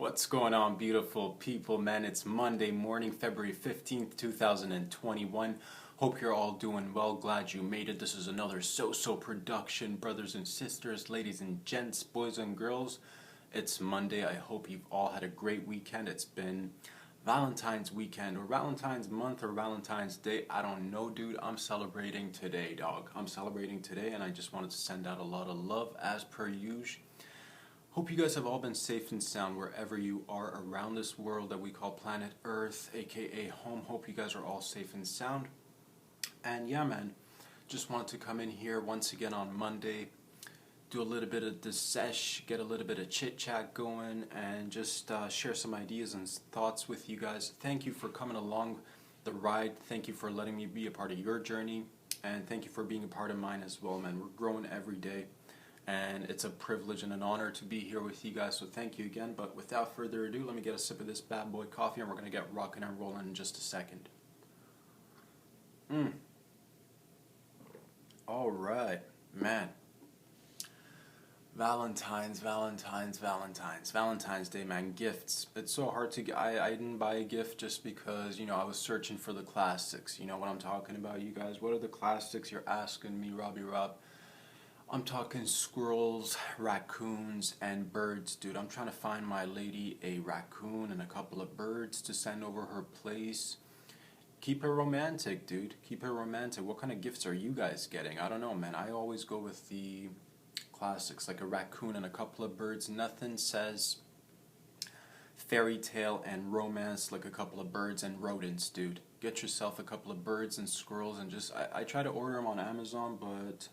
What's going on, beautiful people, man? It's Monday morning, February 15th, 2021. Hope you're all doing well. Glad you made it. This is another So production, brothers and sisters, ladies and gents, boys and girls. It's Monday. I hope you've all had a great weekend. It's been Valentine's weekend or Valentine's month or Valentine's Day. I don't know, dude. I'm celebrating today, dog. I'm celebrating today, and I just wanted to send out a lot of love as per usual. Hope you guys have all been safe and sound wherever you are around this world that we call planet Earth, aka home. Hope you guys are all safe and sound. And yeah, man, just wanted to come in here once again on Monday, do a little bit of this sesh, get a little bit of chit chat going, and just share some ideas and thoughts with you guys. Thank you for coming along the ride. Thank you for letting me be a part of your journey, and thank you for being a part of mine as well, man. We're growing every day. And it's a privilege and an honor to be here with you guys, so thank you again. But without further ado, let me get a sip of this bad boy coffee, and we're going to get rocking and rolling in just a second. Alright, man. Valentine's Day, man. Gifts. It's so hard to get. I didn't buy a gift just because, I was searching for the classics. You know what I'm talking about, you guys? What are the classics? You're asking me, Robbie Rob. I'm talking squirrels, raccoons, and birds, dude. I'm trying to find my lady a raccoon and a couple of birds to send over her place. Keep it romantic, dude. Keep it romantic. What kind of gifts are you guys getting? I don't know, man. I always go with the classics, like a raccoon and a couple of birds. Nothing says fairy tale and romance like a couple of birds and rodents, dude. Get yourself a couple of birds and squirrels, and just, I try to order them on Amazon, but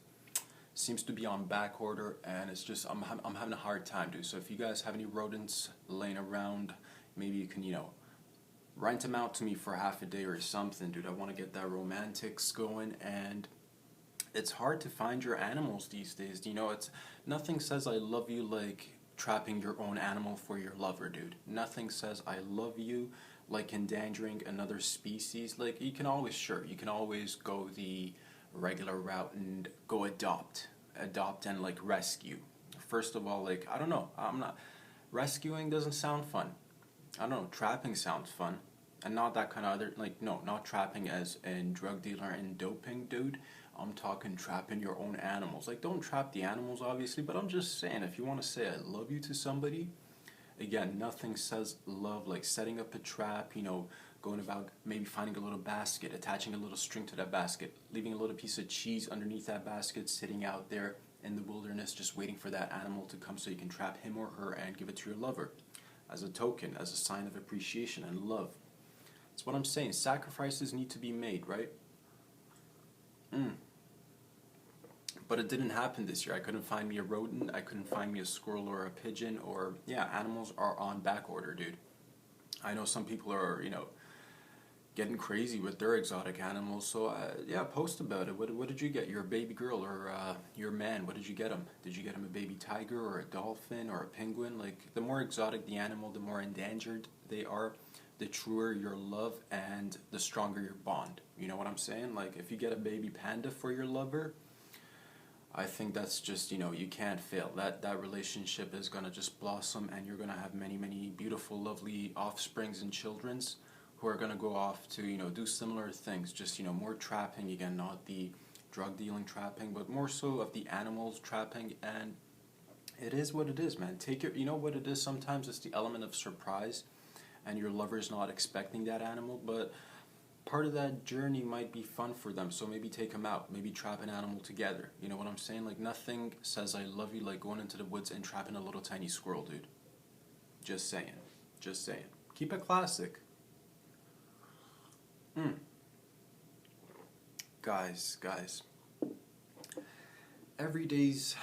seems to be on back order, and it's just I'm having a hard time, dude. So if you guys have any rodents laying around, maybe you can rent them out to me for half a day or something, dude. I want to get that romantics going, and it's hard to find your animals these days. It's nothing says I love you like trapping your own animal for your lover, dude. Nothing says I love you like endangering another species. Like, you can always go the regular route and go adopt and like rescue. First of all, like, I don't know, rescuing doesn't sound fun. I don't know, trapping sounds fun, and not that kind of other, like, no, not trapping as in drug dealer and doping, dude. I'm talking trapping your own animals. Like, don't trap the animals, obviously, but I'm just saying, if you want to say I love you to somebody, again, nothing says love like setting up a trap, going about maybe finding a little basket, attaching a little string to that basket, leaving a little piece of cheese underneath that basket, sitting out there in the wilderness, just waiting for that animal to come so you can trap him or her and give it to your lover as a token, as a sign of appreciation and love. That's what I'm saying. Sacrifices need to be made, right? But it didn't happen this year. I couldn't find me a rodent, I couldn't find me a squirrel or a pigeon, or, yeah, animals are on back order, dude. I know some people are, getting crazy with their exotic animals, so yeah, post about it. What did you get? Your baby girl or your man? What did you get him? Did you get him a baby tiger or a dolphin or a penguin? Like, the more exotic the animal, the more endangered they are, the truer your love and the stronger your bond. You know what I'm saying? Like, if you get a baby panda for your lover, I think that's just, you can't fail. That relationship is gonna just blossom, and you're gonna have many, many beautiful, lovely offsprings and childrens who are gonna go off to, do similar things. Just, more trapping, again, not the drug dealing trapping, but more so of the animals trapping. And it is what it is, man. Take it. You know what it is? Sometimes it's the element of surprise, and your lover's not expecting that animal, but part of that journey might be fun for them, so maybe take them out, maybe trap an animal together. You know what I'm saying? Like, nothing says I love you like going into the woods and trapping a little tiny squirrel, dude. Just saying. Keep it classic. Guys. Every day's,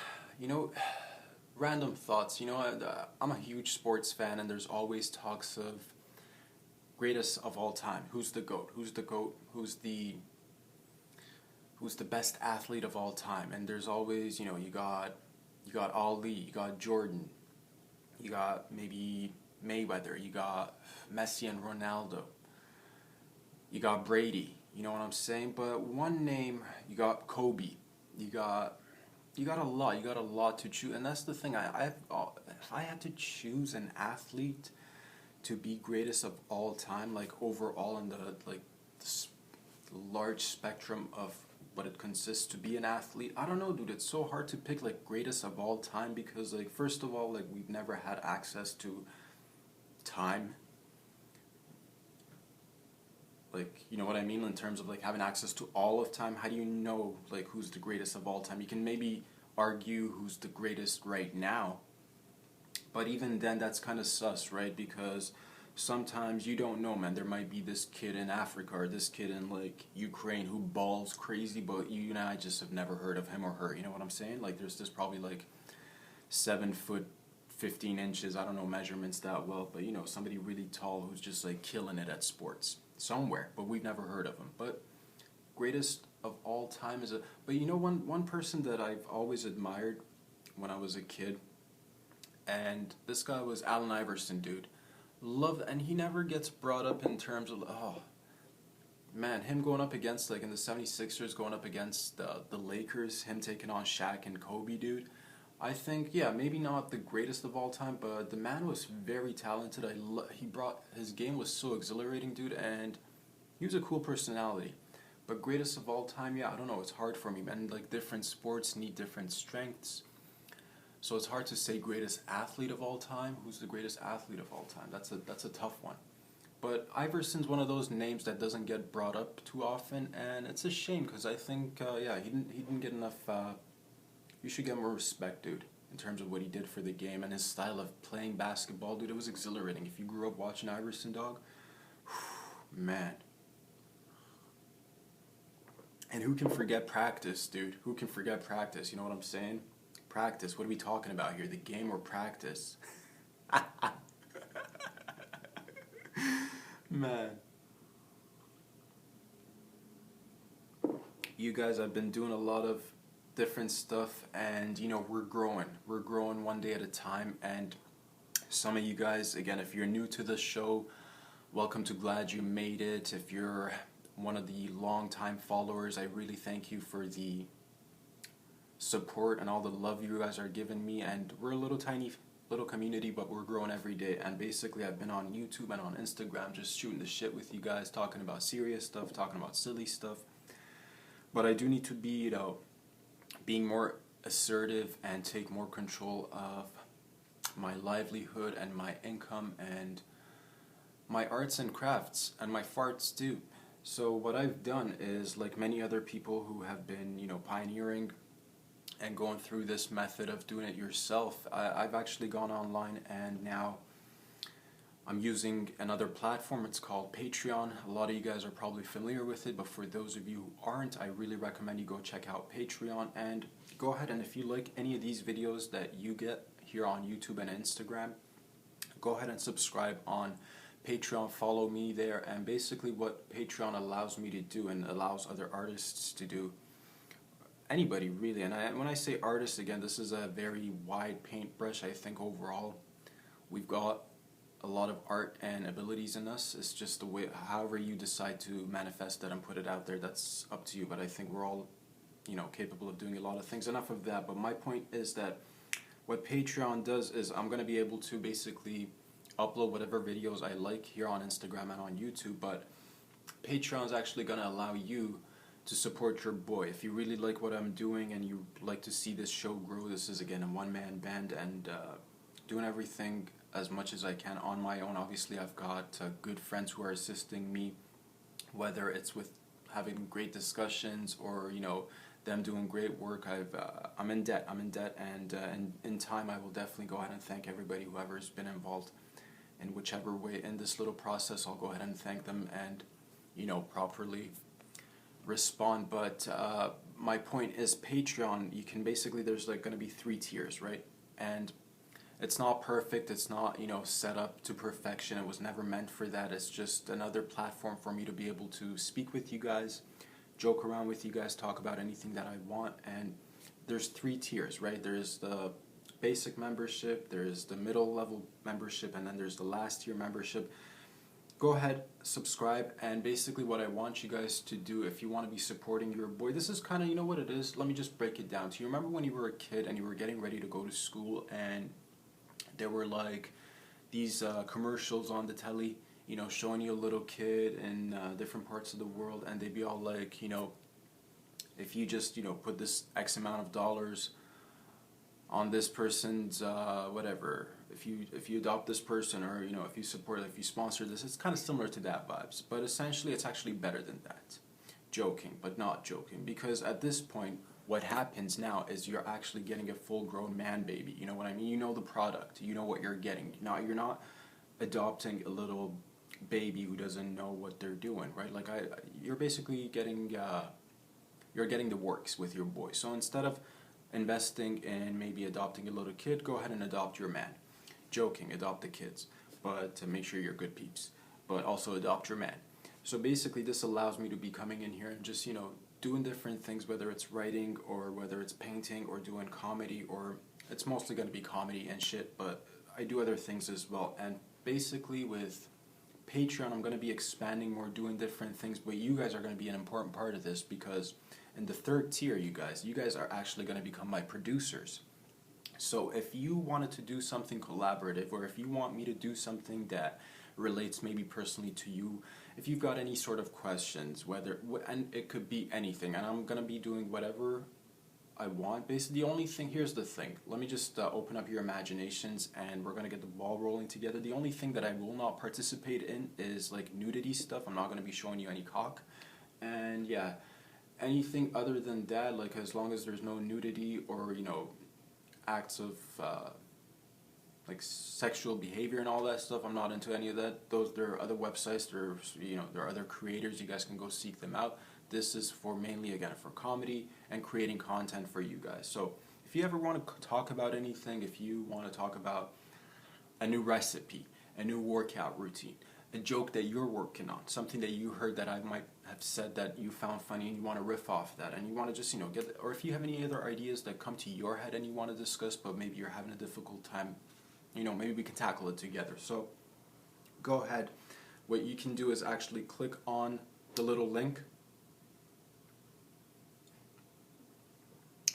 random thoughts. I'm a huge sports fan, and there's always talks of greatest of all time. Who's the GOAT? Who's the best athlete of all time? And there's always, you got Ali, you got Jordan, you got maybe Mayweather, you got Messi and Ronaldo, you got Brady, you know what I'm saying? But one name, you got Kobe, you got you got a lot to choose, and that's the thing. If I had to choose an athlete to be greatest of all time, like overall in the like s- large spectrum of what it consists to be an athlete, I don't know, dude. It's so hard to pick like greatest of all time because like first of all, like we've never had access to time. Like, you know what I mean, in terms of like having access to all of time. How do you know like who's the greatest of all time? You can maybe argue who's the greatest right now, but even then that's kind of sus, right? Because sometimes you don't know, man. There might be this kid in Africa or this kid in like Ukraine who balls crazy, but you and I just have never heard of him or her. You know what I'm saying? Like there's this probably like 7 foot 15 inches, I don't know measurements that well, but you know, somebody really tall who's just like killing it at sports somewhere, but we've never heard of him. But greatest of all time is a, but you know, one person that I've always admired when I was a kid, and this guy was Allen Iverson, dude. Love, and he never gets brought up in terms of, oh man, him going up against like in the 76ers, going up against the Lakers, him taking on Shaq and Kobe, dude. I think, yeah, maybe not the greatest of all time, but the man was very talented. He brought, his game was so exhilarating, dude, and he was a cool personality. But greatest of all time, yeah, I don't know, it's hard for me, man. Like different sports need different strengths. So it's hard to say greatest athlete of all time. Who's the greatest athlete of all time? That's a tough one. But Iverson's one of those names that doesn't get brought up too often, and it's a shame because I think, yeah, he didn't get enough. You should get more respect, dude, in terms of what he did for the game and his style of playing basketball, dude. It was exhilarating. If you grew up watching Iverson, dog, man. And who can forget practice, dude? Who can forget practice? You know what I'm saying? Practice. What are we talking about here? The game or practice? Man. You guys, I've been doing a lot of different stuff, and you know, we're growing. We're growing one day at a time, and some of you guys, again, if you're new to the show, welcome to Glad You Made It. If you're one of the long-time followers, I really thank you for the support and all the love you guys are giving me. And we're a little tiny little community, but we're growing every day. And basically I've been on YouTube and on Instagram just shooting the shit with you guys, talking about serious stuff, talking about silly stuff. But I do need to be, you know, being more assertive and take more control of my livelihood and my income and my arts and crafts and my farts too. So what I've done is, like many other people who have been, you know, pioneering and going through this method of doing it yourself, I've actually gone online, and now I'm using another platform. It's called Patreon. A lot of you guys are probably familiar with it, but for those of you who aren't, I really recommend you go check out Patreon, and go ahead, and if you like any of these videos that you get here on YouTube and Instagram, go ahead and subscribe on Patreon, follow me there. And basically what Patreon allows me to do, and allows other artists to do, anybody really, and when I say artists, again, this is a very wide paintbrush. I think overall we've got a lot of art and abilities in us. It's just the way, however you decide to manifest that and put it out there, that's up to you. But I think we're all, you know, capable of doing a lot of things. Enough of that, but my point is that what Patreon does is I'm going to be able to basically upload whatever videos I like here on Instagram and on YouTube, but Patreon is actually going to allow you to support your boy. If you really like what I'm doing and you like to see this show grow, this is again a one-man band, and doing everything as much as I can on my own. Obviously I've got good friends who are assisting me, whether it's with having great discussions or, you know, them doing great work. I'm in debt, and in time I will definitely go ahead and thank everybody, whoever's been involved in whichever way in this little process. I'll go ahead and thank them and, you know, properly respond. But my point is, Patreon, you can basically, there's like going to be 3 tiers, right? And it's not perfect, it's not, you know, set up to perfection. It was never meant for that. It's just another platform for me to be able to speak with you guys, joke around with you guys, talk about anything that I want. And there's 3 tiers, right? There's the basic membership, there's the middle level membership, and then there's the last tier membership. go ahead, subscribe, and basically what I want you guys to do, if you want to be supporting your boy, this is kind of, you know what it is, let me just break it down to you. Remember when you were a kid and you were getting ready to go to school and there were like these commercials on the telly, you know, showing you a little kid in different parts of the world, and they'd be all like, you know, if you just, you know, put this X amount of dollars on this person's whatever, if you adopt this person, or you know, if you support, if you sponsor this, it's kind of similar to that vibes, but essentially it's actually better than that. Joking, but not joking, because at this point what happens now is you're actually getting a full grown man baby, you know what I mean? You know the product, you know what you're getting. Now you're not adopting a little baby who doesn't know what they're doing, right? Like you're basically getting you're getting the works with your boy. So instead of investing in maybe adopting a little kid, go ahead and adopt your man. Joking, adopt the kids, but to make sure you're good peeps, but also adopt your man. So basically this allows me to be coming in here and just, you know, doing different things, whether it's writing or whether it's painting or doing comedy, or it's mostly going to be comedy and shit, but I do other things as well. And basically with Patreon, I'm going to be expanding more, doing different things, but you guys are going to be an important part of this, because in the third tier, you guys are actually going to become my producers. So if you wanted to do something collaborative, or if you want me to do something that relates maybe personally to you, if you've got any sort of questions, and it could be anything, and I'm going to be doing whatever I want. Basically, the only thing, here's the thing, let me just open up your imaginations and we're going to get the ball rolling together. The only thing that I will not participate in is like nudity stuff. I'm not going to be showing you any cock. And yeah, anything other than that, like as long as there's no nudity or, you know, acts of like sexual behavior and all that stuff, I'm not into any of that. There are other websites, there are other creators, you guys can go seek them out. This is for mainly, again, for comedy and creating content for you guys. So if you ever want to talk about anything, if you want to talk about a new recipe, a new workout routine, a joke that you're working on, something that you heard that I might have said that you found funny and you want to riff off that, and you want to just, you know, or if you have any other ideas that come to your head and you want to discuss, but maybe you're having a difficult time, you know, maybe we can tackle it together. So go ahead. What you can do is actually click on the little link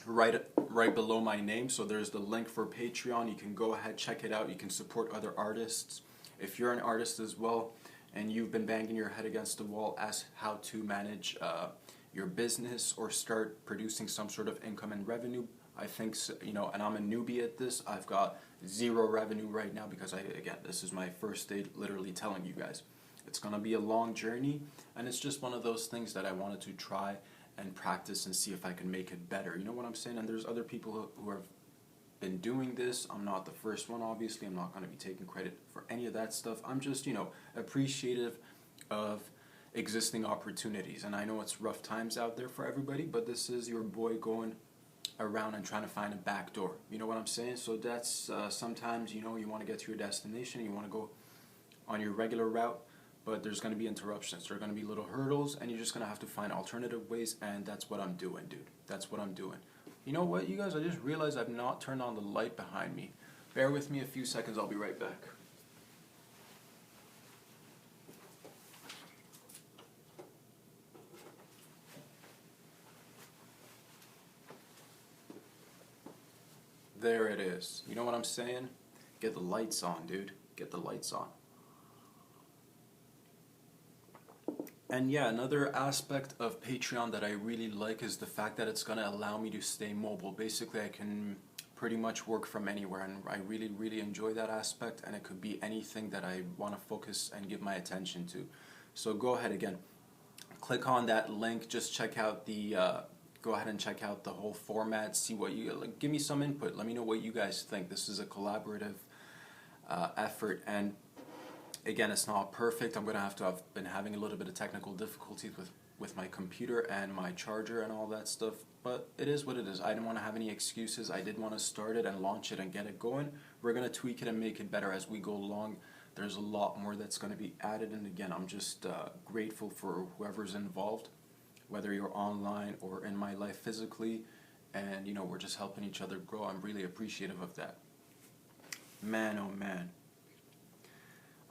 right below my name. So there's the link for Patreon. You can go ahead, check it out. You can support other artists. If you're an artist as well and you've been banging your head against the wall as how to manage your business or start producing some sort of income and revenue, I think, you know, and I'm a newbie at this. I've got zero revenue right now because again, this is my first day literally telling you guys. It's going to be a long journey, and it's just one of those things that I wanted to try and practice and see if I can make it better. You know what I'm saying? And there's other people who have been doing this. I'm not the first one, obviously. I'm not going to be taking credit for any of that stuff. I'm just, you know, appreciative of existing opportunities. And I know it's rough times out there for everybody, but this is your boy going around and trying to find a back door. You know what I'm saying? So that's sometimes, you know, you want to get to your destination, you want to go on your regular route, but there's going to be interruptions. There are going to be little hurdles, and you're just going to have to find alternative ways, and that's what I'm doing, dude. That's what I'm doing. You know what, you guys? I just realized I've not turned on the light behind me. Bear with me a few seconds. I'll be right back. There it is. You know what I'm saying? Get the lights on, dude. Get the lights on. And yeah, another aspect of Patreon that I really like is the fact that it's going to allow me to stay mobile. Basically, I can pretty much work from anywhere, and I really, really enjoy that aspect, and it could be anything that I want to focus and give my attention to. So go ahead again. Click on that link. Just check out the, go ahead and check out the whole format. See what you, like, give me some input. Let me know what you guys think. This is a collaborative effort, and again, it's not perfect. I'm going to have been having a little bit of technical difficulties with my computer and my charger and all that stuff, but it is what it is. I didn't want to have any excuses. I did want to start it and launch it and get it going. We're going to tweak it and make it better as we go along. There's a lot more that's going to be added, and again, I'm just grateful for whoever's involved, whether you're online or in my life physically, and you know, we're just helping each other grow. I'm really appreciative of that. Man, oh man.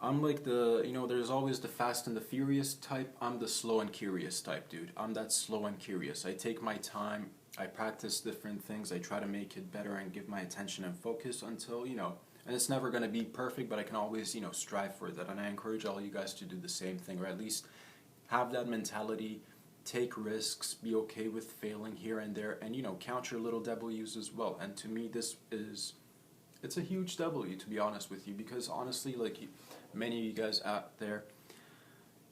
I'm like the, there's always the fast and the furious type. I'm the slow and curious type, dude. I'm that slow and curious. I take my time. I practice different things. I try to make it better and give my attention and focus until, and it's never going to be perfect, but I can always, strive for that. And I encourage all you guys to do the same thing, or at least have that mentality. Take risks, be okay with failing here and there, and, count your little W's as well. And to me, it's a huge W, to be honest with you, because honestly, like many of you guys out there,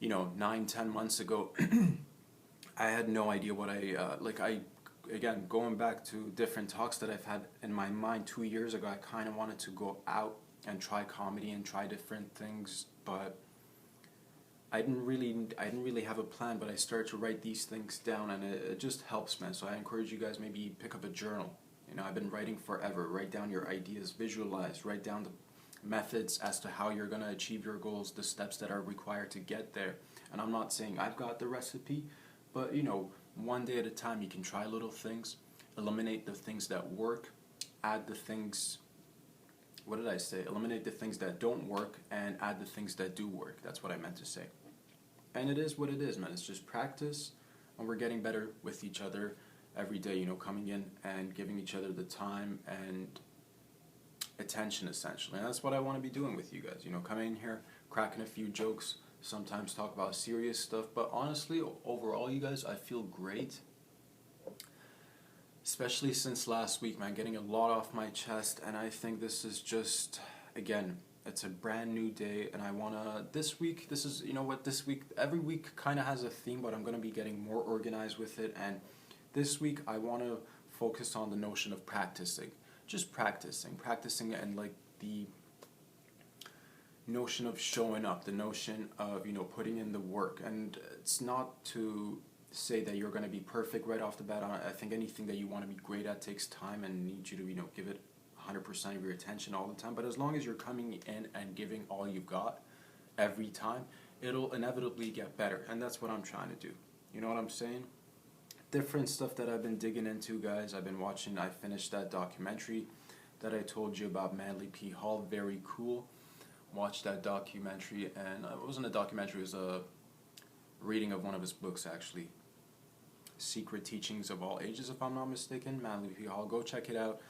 9, 10 months ago, I had no idea what again, going back to different talks that I've had in my mind 2 years ago, I kind of wanted to go out and try comedy and try different things, but I didn't really have a plan, but I started to write these things down, and it just helps, man. So I encourage you guys, maybe pick up a journal. I've been writing forever. Write down your ideas, visualize, write down the methods as to how you're going to achieve your goals, the steps that are required to get there. And I'm not saying I've got the recipe, but one day at a time, you can try little things, eliminate the things that work, add the things, what did I say? Eliminate the things that don't work and add the things that do work. That's what I meant to say. And it is what it is, man. It's just practice, and we're getting better with each other every day, coming in and giving each other the time and attention, essentially. And that's what I want to be doing with you guys, coming in here, cracking a few jokes, sometimes talk about serious stuff. But honestly, overall, you guys, I feel great. Especially since last week, man, getting a lot off my chest. And I think this is just, again, it's a brand new day. And I want to, this week, this week, every week kind of has a theme, but I'm going to be getting more organized with it. And this week, I want to focus on the notion of practicing. Just practicing, and like the notion of showing up, the notion of, putting in the work. And it's not to say that you're going to be perfect right off the bat. I think anything that you want to be great at takes time and needs you to, give it 100% of your attention all the time. But as long as you're coming in and giving all you've got every time, it'll inevitably get better. And that's what I'm trying to do. You know what I'm saying? Different stuff that I've been digging into, guys. I've been watching, I finished that documentary that I told you about, Manly P. Hall. Very cool. Watched that documentary, and it wasn't a documentary, it was a reading of one of his books, actually. Secret Teachings of All Ages, if I'm not mistaken. Manly P. Hall. Go check it out.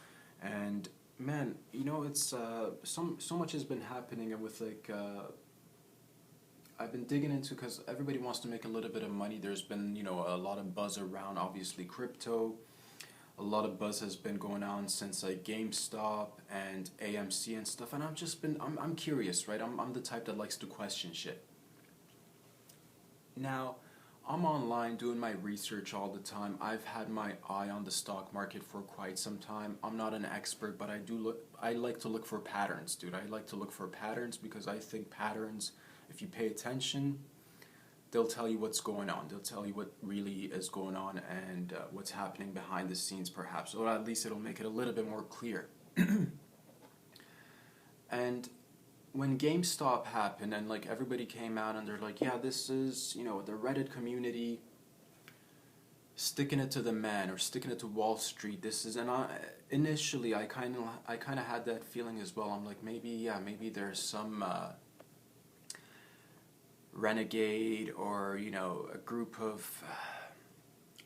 And man, it's so much has been happening, and with I've been digging into, because everybody wants to make a little bit of money. There's been, a lot of buzz around, obviously, crypto. A lot of buzz has been going on since GameStop and AMC and stuff. And I'm curious, right? I'm the type that likes to question shit. Now, I'm online doing my research all the time. I've had my eye on the stock market for quite some time. I'm not an expert, but I like to look for patterns, dude. I like to look for patterns because I think patterns, if you pay attention, they'll tell you what's going on. They'll tell you what really is going on and what's happening behind the scenes, perhaps. Or at least it'll make it a little bit more clear. And when GameStop happened and everybody came out and they're like, yeah, this is, the Reddit community sticking it to the man or sticking it to Wall Street. This is, and initially I kind of had that feeling as well. I'm like, maybe there's some renegade or a group of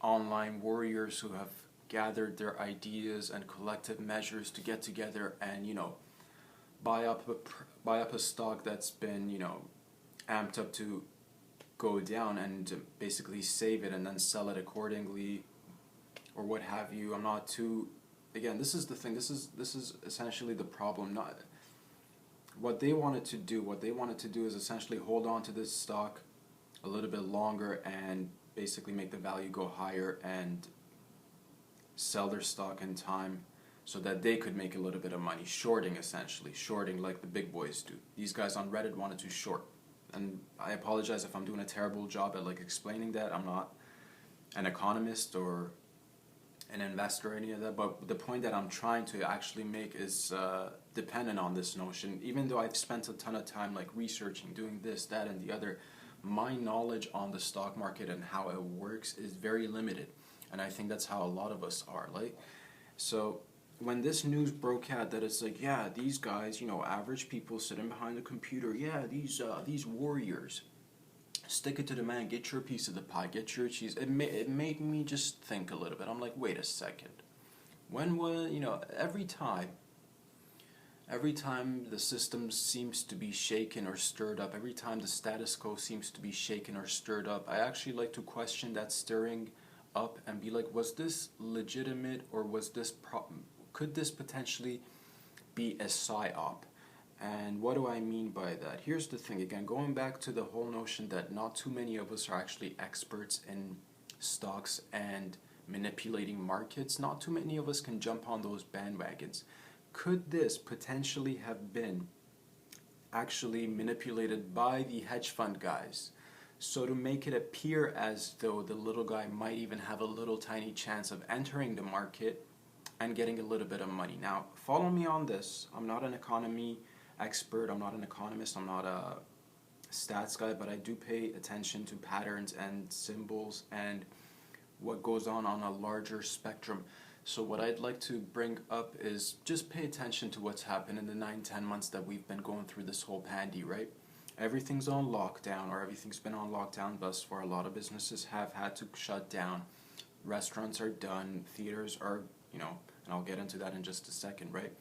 online warriors who have gathered their ideas and collective measures to get together and buy up a stock that's been amped up to go down and basically save it and then sell it accordingly or what have you. I'm not too, again, this is the thing, this is essentially the problem. Not what they wanted to do is essentially hold on to this stock a little bit longer and basically make the value go higher and sell their stock in time so that they could make a little bit of money. Shorting, essentially. Shorting like the big boys do. These guys on Reddit wanted to short. And I apologize if I'm doing a terrible job at explaining that. I'm not an economist or an investor or any of that, but the point that I'm trying to actually make is dependent on this notion. Even though I've spent a ton of time researching, doing this, that, and the other, my knowledge on the stock market and how it works is very limited. And I think that's how a lot of us are. So when this news broke out that it's like, yeah, these guys, average people sitting behind the computer, yeah, these warriors, stick it to the man, get your piece of the pie, get your cheese. It made me just think a little bit. I'm like, wait a second. When was, every time the system seems to be shaken or stirred up, every time the status quo seems to be shaken or stirred up, I actually like to question that stirring up and be like, was this legitimate, or could this potentially be a psyop? And what do I mean by that? Here's the thing, again, going back to the whole notion that not too many of us are actually experts in stocks and manipulating markets. Not too many of us can jump on those bandwagons. Could this potentially have been actually manipulated by the hedge fund guys? So to make it appear as though the little guy might even have a little tiny chance of entering the market and getting a little bit of money. Now, follow me on this. I'm not an economy expert. I'm not an economist. I'm not a stats guy, but I do pay attention to patterns and symbols and what goes on a larger spectrum. So what I'd like to bring up is just pay attention to what's happened in the 9-10 months that we've been going through this whole pandy, right? Everything's on lockdown, or everything's been on lockdown thus far. A lot of businesses have had to shut down. Restaurants are done. Theaters are, and I'll get into that in just a second, right?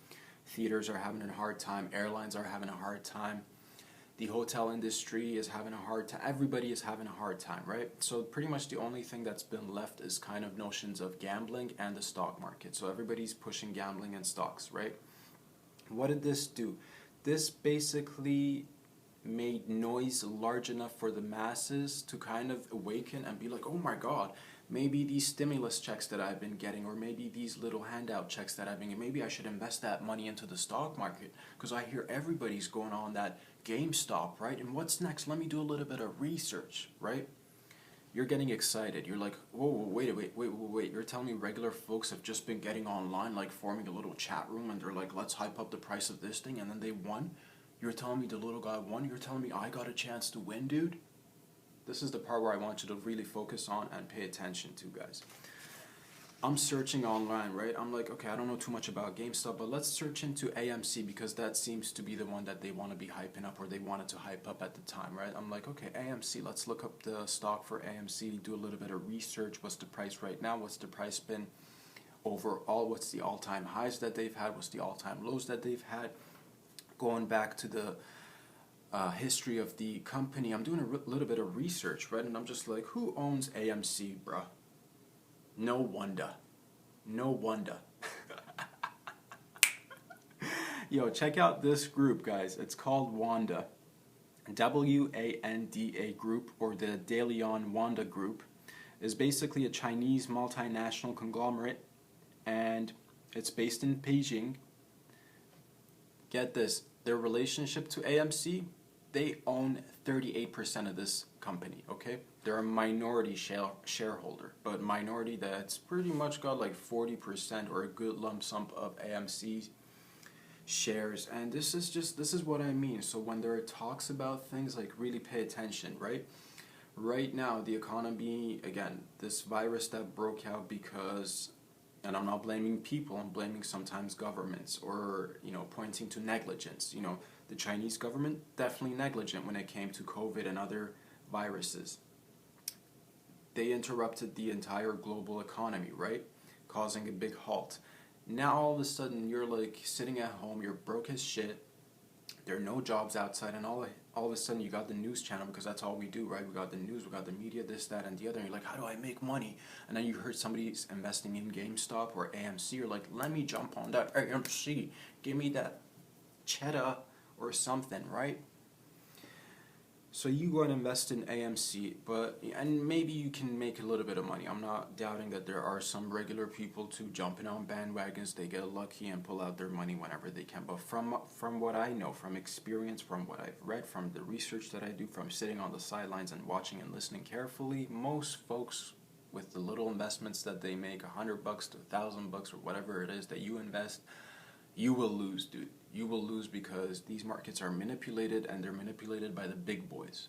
Theaters are having a hard time. Airlines are having a hard time. The hotel industry is having a hard time. Everybody is having a hard time, right? So pretty much the only thing that's been left is kind of notions of gambling and the stock market. So everybody's pushing gambling and stocks, right? What did this do? This basically made noise large enough for the masses to kind of awaken and be like, oh my God, maybe these stimulus checks that I've been getting, or maybe these little handout checks that I've been getting, maybe I should invest that money into the stock market, because I hear everybody's going on that GameStop, right? And what's next? Let me do a little bit of research, right? You're getting excited. You're like, whoa, wait. You're telling me regular folks have just been getting online, like forming a little chat room, and they're like, let's hype up the price of this thing, and then they won? You're telling me the little guy won? You're telling me I got a chance to win, dude? This is the part where I want you to really focus on and pay attention to, guys. I'm searching online, right? I'm like, okay, I don't know too much about GameStop, but let's search into AMC, because that seems to be the one that they want to be hyping up, or they wanted to hype up at the time, right? I'm like, okay, AMC, let's look up the stock for AMC, do a little bit of research. What's the price right now? What's the price been overall? What's the all-time highs that they've had? What's the all-time lows that they've had? Going back to the history of the company, I'm doing a little bit of research, right? And I'm just like, who owns AMC, bruh? No wonder. Yo, check out this group, guys. It's called Wanda. WANDA Group, or the Dalian Wanda Group, is basically a Chinese multinational conglomerate, and it's based in Beijing. Get this, their relationship to AMC, they own 38% of this company, okay? They're a minority shareholder, but minority that's pretty much got like 40% or a good lump sum of AMC shares. And this is what I mean. So when there are talks about things, like, really pay attention, right? Right now, the economy, again, this virus that broke out because, and I'm not blaming people, I'm blaming sometimes governments, or, pointing to negligence. The Chinese government, definitely negligent when it came to COVID and other viruses. They interrupted the entire global economy, right? Causing a big halt. Now all of a sudden you're like sitting at home, you're broke as shit, there are no jobs outside, and all of a sudden you got the news channel, because that's all we do, right? We got the news, we got the media, this, that, and the other, and you're like, how do I make money? And then you heard somebody's investing in GameStop or AMC, you're like, let me jump on that AMC, give me that cheddar or something, right? So you go and invest in AMC, and maybe you can make a little bit of money. I'm not doubting that there are some regular people too jumping on bandwagons. They get lucky and pull out their money whenever they can. But from what I know, from experience, from what I've read, from the research that I do, from sitting on the sidelines and watching and listening carefully, most folks with the little investments that they make, $100 to $1,000 or whatever it is that you invest, you will lose, dude. You will lose, because these markets are manipulated, and they're manipulated by the big boys.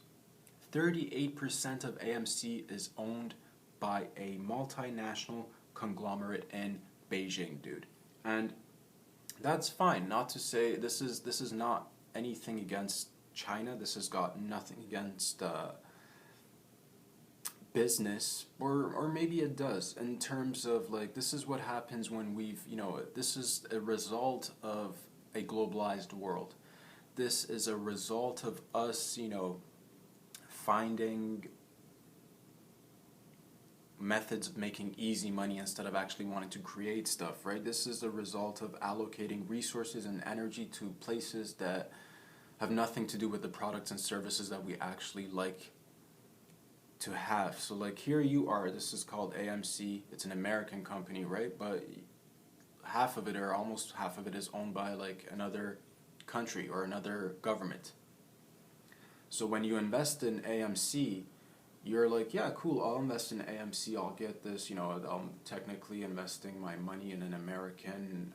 38% of AMC is owned by a multinational conglomerate in Beijing, dude. And that's fine. Not to say this is not anything against China. This has got nothing against business, or maybe it does, in terms of like, this is what happens when this is a result of a globalized world. This is a result of us, finding methods of making easy money instead of actually wanting to create stuff, right? This is a result of allocating resources and energy to places that have nothing to do with the products and services that we actually like to have. So like, here you are, this is called AMC. It's an American company, right? But half of it, or almost half of it, is owned by like another country or another government. So when you invest in AMC, you're like, yeah, cool, I'll invest in AMC, I'll get this, I'm technically investing my money in an American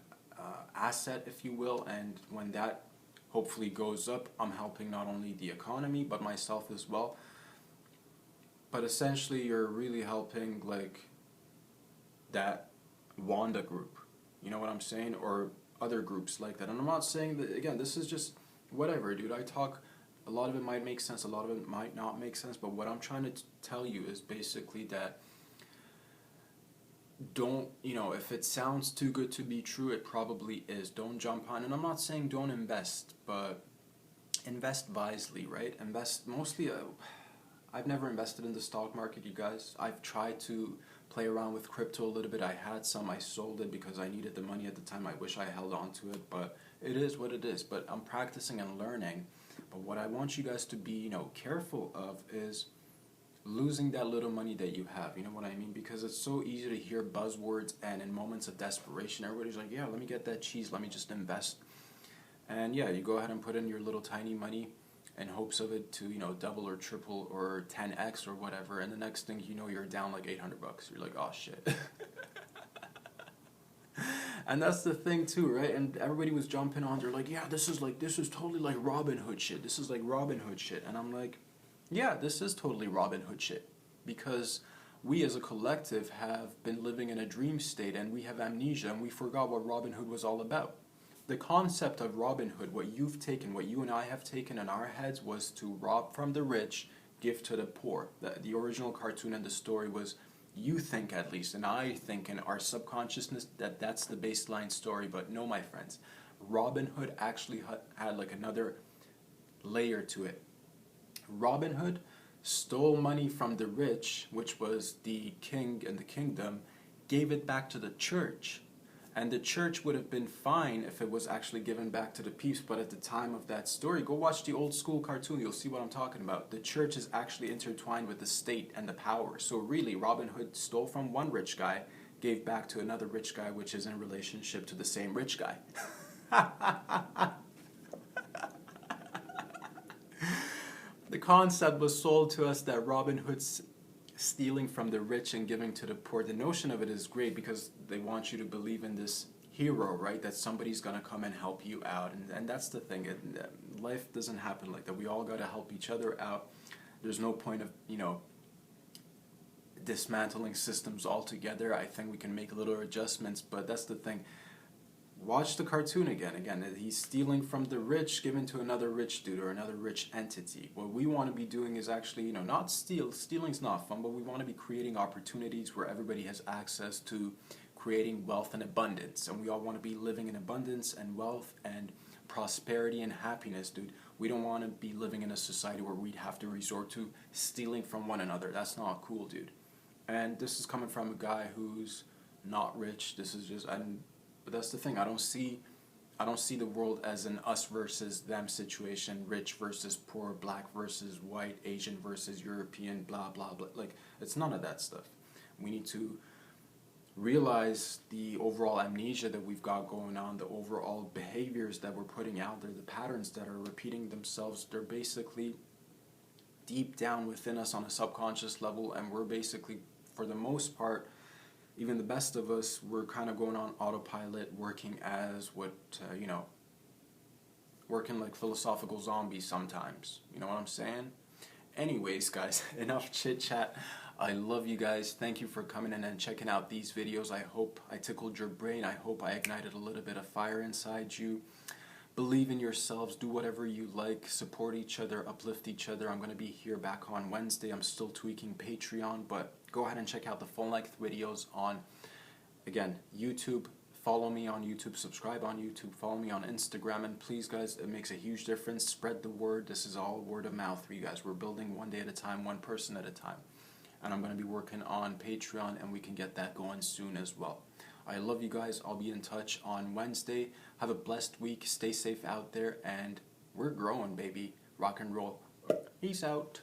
asset, if you will, and when that hopefully goes up, I'm helping not only the economy, but myself as well. But essentially, you're really helping, like, that Wanda group, you know what I'm saying, or other groups like that. And I'm not saying that, again, this is just whatever, dude. I talk, a lot of it might make sense, a lot of it might not make sense, but what I'm trying to tell you is basically that don't, if it sounds too good to be true, it probably is. Don't jump on, and I'm not saying don't invest, but invest wisely, right? Invest mostly, I've never invested in the stock market, you guys. I've tried to play around with crypto a little bit. I had some, I sold it because I needed the money at the time. I wish I held on to it, but it is what it is. But I'm practicing and learning. But what I want you guys to be, careful of is losing that little money that you have. You know what I mean? Because it's so easy to hear buzzwords, and in moments of desperation, everybody's like, yeah, let me get that cheese, let me just invest. And yeah, you go ahead and put in your little tiny money in hopes of it to, double or triple or 10x or whatever, and the next thing you know, you're down like $800. You're like, oh shit. And that's the thing too, right? And everybody was jumping on, they're like, yeah, this is totally like Robin Hood shit. This is like Robin Hood shit. And I'm like, yeah, this is totally Robin Hood shit. Because we as a collective have been living in a dream state, and we have amnesia, and we forgot what Robin Hood was all about. The concept of Robin Hood, what you've taken, what you and I have taken in our heads, was to rob from the rich, give to the poor. The original cartoon and the story was, you think at least, and I think in our subconsciousness, that that's the baseline story. But no, my friends, Robin Hood actually had like another layer to it. Robin Hood stole money from the rich, which was the king and the kingdom, gave it back to the church. And the church would have been fine if it was actually given back to the peeps, but at the time of that story, go watch the old school cartoon, you'll see what I'm talking about. The church is actually intertwined with the state and the power. So really, Robin Hood stole from one rich guy, gave back to another rich guy, which is in relationship to the same rich guy. The concept was sold to us that Robin Hood's stealing from the rich and giving to the poor. The notion of it is great because they want you to believe in this hero, right? That somebody's going to come and help you out. And that's the thing. Life doesn't happen like that. We all got to help each other out. There's no point of, dismantling systems altogether. I think we can make little adjustments, but that's the thing. Watch the cartoon again. He's stealing from the rich, given to another rich dude or another rich entity. What we want to be doing is actually, not steal. Stealing's not fun, but we want to be creating opportunities where everybody has access to creating wealth and abundance. And we all want to be living in abundance and wealth and prosperity and happiness, dude. We don't want to be living in a society where we'd have to resort to stealing from one another. That's not cool, dude. And this is coming from a guy who's not rich. This is just, but that's the thing. I don't see the world as an us versus them situation, rich versus poor, black versus white, Asian versus European, blah, blah, blah. Like, it's none of that stuff. We need to realize the overall amnesia that we've got going on, the overall behaviors that we're putting out there, the patterns that are repeating themselves. They're basically deep down within us on a subconscious level, and we're basically, for the most part, even the best of us, we're kind of going on autopilot, working as working like philosophical zombies sometimes. You know what I'm saying? Anyways, guys, enough chit chat. I love you guys. Thank you for coming in and checking out these videos. I hope I tickled your brain. I hope I ignited a little bit of fire inside you. Believe in yourselves. Do whatever you like. Support each other. Uplift each other. I'm going to be here back on Wednesday. I'm still tweaking Patreon, but go ahead and check out the full-length videos on, again, YouTube. Follow me on YouTube. Subscribe on YouTube. Follow me on Instagram. And please, guys, it makes a huge difference. Spread the word. This is all word of mouth for you guys. We're building one day at a time, one person at a time. And I'm going to be working on Patreon, and we can get that going soon as well. I love you guys. I'll be in touch on Wednesday. Have a blessed week. Stay safe out there, and we're growing, baby. Rock and roll. Peace out.